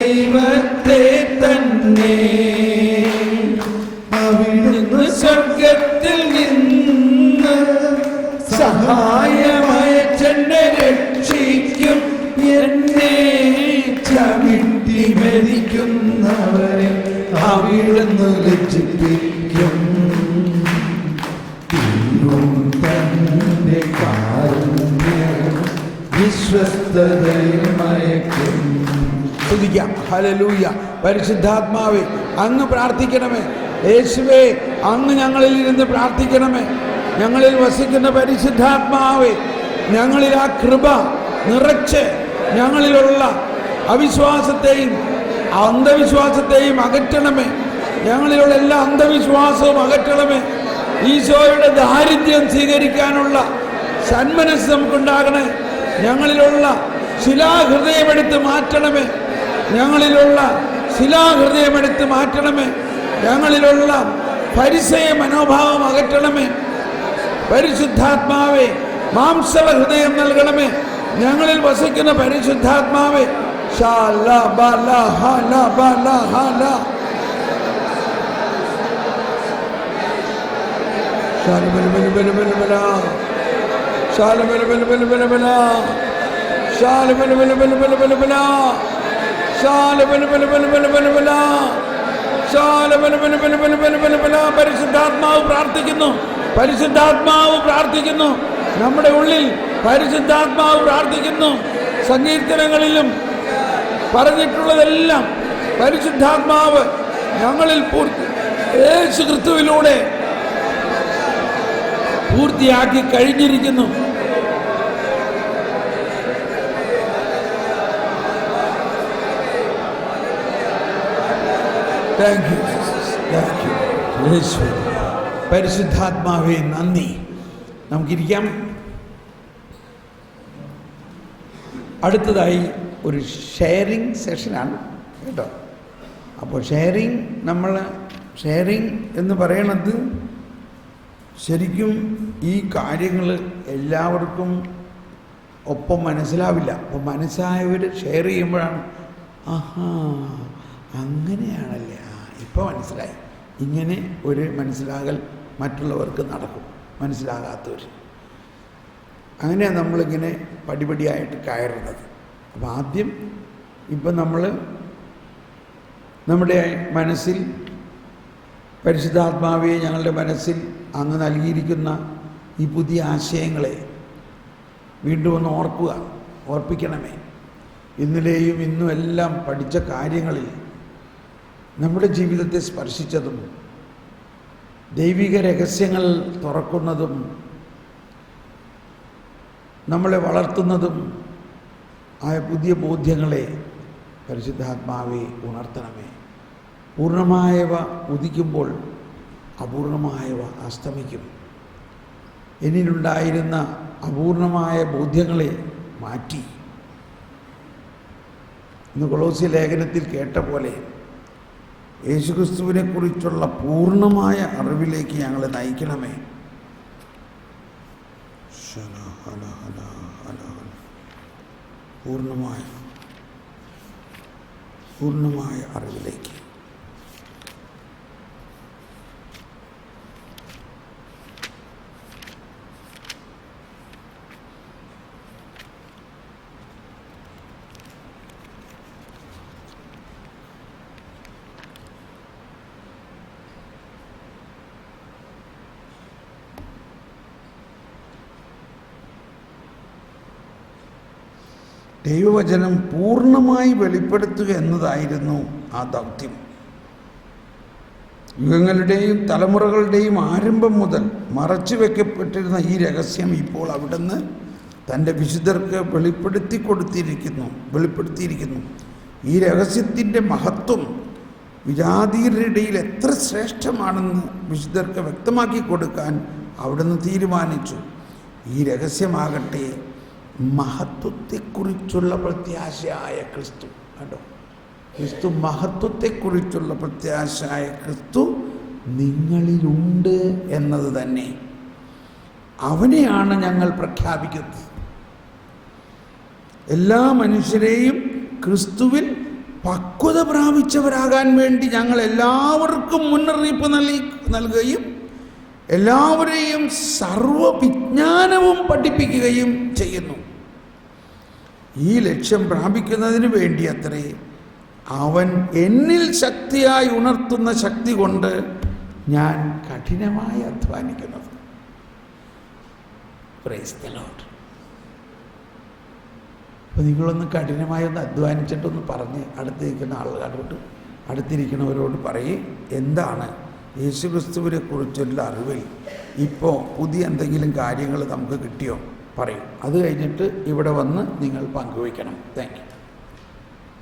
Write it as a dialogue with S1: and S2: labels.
S1: ദൈവത്തെ തന്നെ അവിടുന്ന് സ്വർഗത്തിൽ നിന്ന് സഹായമയച്ചെന്നെ രക്ഷിക്കും. എന്നെ ചവിട്ടി മരിക്കുന്നവരെ അവിടുന്ന് രക്ഷിപ്പിക്കും. തന്റെ കാരുണ്യം വിശ്വസ്തതയുമയക്കും.
S2: സ്തുതിക്കാം. ഹല്ലേലൂയ. പരിശുദ്ധാത്മാവേ, അങ്ങ് പ്രാർത്ഥിക്കണമേ. യേശുവേ, അങ്ങ് ഞങ്ങളിൽ ഇരുന്ന് പ്രാർത്ഥിക്കണമേ. ഞങ്ങളിൽ വസിക്കുന്ന പരിശുദ്ധാത്മാവേ, ഞങ്ങളിൽ ആ കൃപ നിറച്ച് ഞങ്ങളിലുള്ള അവിശ്വാസത്തെയും അന്ധവിശ്വാസത്തെയും അകറ്റണമേ. ഞങ്ങളിലുള്ള എല്ലാ അന്ധവിശ്വാസവും അകറ്റണമേ. ഈശോയുടെ ദാരിദ്ര്യം സ്വീകരിക്കാനുള്ള സന്മനസ് നമുക്കുണ്ടാകണേ. ഞങ്ങളിലുള്ള ശിലാഹൃദയമെടുത്ത് മാറ്റണമേ. ഞങ്ങളിലുള്ള ശിലാഹൃദയമെടുത്ത് മാറ്റണമേ. ഞങ്ങളിലുള്ള പരിസയ മനോഭാവം അകറ്റണമേ. പരിശുദ്ധാത്മാവേ, മാംസള ഹൃദയം നൽകണമേ. ഞങ്ങളിൽ വസിക്കുന്ന പരിശുദ്ധാത്മാവേ, പരിശുദ്ധാത്മാവ് പ്രാർത്ഥിക്കുന്നു. പരിശുദ്ധാത്മാവ് പ്രാർത്ഥിക്കുന്നു. നമ്മുടെ ഉള്ളിൽ പരിശുദ്ധാത്മാവ് പ്രാർത്ഥിക്കുന്നു. സങ്കീർത്തനങ്ങളിലും പറഞ്ഞിട്ടുള്ളതെല്ലാം പരിശുദ്ധാത്മാവ് ഞങ്ങളിൽ യേശു ക്രിസ്തുവിലൂടെ പൂർത്തിയാക്കി കഴിഞ്ഞിരിക്കുന്നു. താങ്ക് യു, താങ്ക് യു യേശു. പരിശുദ്ധാത്മാവേ, നന്ദി. നമുക്കിരിക്കാം. അടുത്തതായി ഒരു ഷെയറിങ് സെഷനാണ് കേട്ടോ. അപ്പോൾ ഷെയറിങ് എന്ന് പറയണത് ശരിക്കും ഈ കാര്യങ്ങൾ എല്ലാവർക്കും ഒപ്പം മനസ്സിലാവില്ല. അപ്പോൾ മനസ്സായവർ ഷെയർ ചെയ്യുമ്പോഴാണ് ആഹാ അങ്ങനെയാണല്ലേ, ഇപ്പോൾ മനസ്സിലായി. ഇങ്ങനെ ഒരു മനസ്സിലാകൽ മറ്റുള്ളവർക്ക് നടക്കും, മനസ്സിലാകാത്തവർ. അങ്ങനെയാണ് നമ്മളിങ്ങനെ പടിപടിയായിട്ട് കയറുന്നത്. അപ്പോൾ ആദ്യം ഇപ്പം നമ്മൾ നമ്മുടെ മനസ്സിൽ പരിശുദ്ധാത്മാവെ, ഞങ്ങളുടെ മനസ്സിൽ അങ്ങ് നൽകിയിരിക്കുന്ന ഈ പുതിയ ആശയങ്ങളെ വീണ്ടും ഒന്ന് ഓർപ്പിക്കണമേ. ഇന്നലെയും ഇന്നും എല്ലാം പഠിച്ച കാര്യങ്ങളിൽ നമ്മുടെ ജീവിതത്തെ സ്പർശിച്ചതും ദൈവിക രഹസ്യങ്ങൾ തുറക്കുന്നതും നമ്മളെ വളർത്തുന്നതും ആയ പുതിയ ബോധ്യങ്ങളെ പരിശുദ്ധാത്മാവെ ഉണർത്തണമേ. പൂർണ്ണമായവ ഉദിക്കുമ്പോൾ അപൂർണമായവ അസ്തമിക്കും. എന്നിലുണ്ടായിരുന്ന അപൂർണമായ ബോധ്യങ്ങളെ മാറ്റി ഇന്ന് കൊളോസ്യ ലേഖനത്തിൽ കേട്ട പോലെ യേശുക്രിസ്തുവിനെ കുറിച്ചുള്ള പൂർണ്ണമായ അറിവിലേക്ക് ഞങ്ങളെ നയിക്കണമേ. പൂർണ്ണമായ അറിവിലേക്ക്. ദൈവവചനം പൂർണ്ണമായി വെളിപ്പെടുത്തുക എന്നതായിരുന്നു ആ ദൗത്യം. യുഗങ്ങളുടെയും തലമുറകളുടെയും ആരംഭം മുതൽ മറച്ചു വയ്ക്കപ്പെട്ടിരുന്ന ഈ രഹസ്യം ഇപ്പോൾ അവിടുന്ന് തൻ്റെ വിശുദ്ധർക്ക് വെളിപ്പെടുത്തിയിരിക്കുന്നു. ഈ രഹസ്യത്തിൻ്റെ മഹത്വം വിജാതീയരുടെ ഇടയിൽ എത്ര ശ്രേഷ്ഠമാണെന്ന് വിശുദ്ധർക്ക് വ്യക്തമാക്കി കൊടുക്കാൻ അവിടുന്ന് തീരുമാനിച്ചു. ഈ രഹസ്യമാകട്ടെ മഹത്വത്തെക്കുറിച്ചുള്ള പ്രത്യാശയായ ക്രിസ്തു. കേട്ടോ, ക്രിസ്തു മഹത്വത്തെക്കുറിച്ചുള്ള പ്രത്യാശയായ ക്രിസ്തു നിങ്ങളിലുണ്ട് എന്നത് തന്നെ. അവനെയാണ് ഞങ്ങൾ പ്രഖ്യാപിക്കുന്നത്. എല്ലാ മനുഷ്യരെയും ക്രിസ്തുവിൽ പക്വത പ്രാപിച്ചവരാകാൻ വേണ്ടി ഞങ്ങൾ എല്ലാവർക്കും മുന്നറിയിപ്പ് നൽകുകയും എല്ലാവരെയും സർവവിജ്ഞാനവും പഠിപ്പിക്കുകയും ചെയ്യുന്നു. ഈ ലക്ഷ്യം പ്രാപിക്കുന്നതിന് വേണ്ടി അത്രേ അവൻ എന്നിൽ ശക്തിയായി ഉണർത്തുന്ന ശക്തി കൊണ്ട് ഞാൻ കഠിനമായി അധ്വാനിക്കുന്നത്. Praise the Lord. അപ്പോൾ നിങ്ങളൊന്ന് കഠിനമായി ഒന്ന് അധ്വാനിച്ചിട്ടൊന്ന് പറഞ്ഞ് അടുത്തിരിക്കുന്നവരോട് പറയും, എന്താണ് യേശുക്രിസ്തുവിനെ കുറിച്ചുള്ള അറിവിൽ ഇപ്പോൾ പുതിയ എന്തെങ്കിലും കാര്യങ്ങൾ നമുക്ക് കിട്ടിയോ പറയും. അത് കഴിഞ്ഞിട്ട് ഇവിടെ വന്ന് നിങ്ങൾ പങ്കുവയ്ക്കണം. Thank you.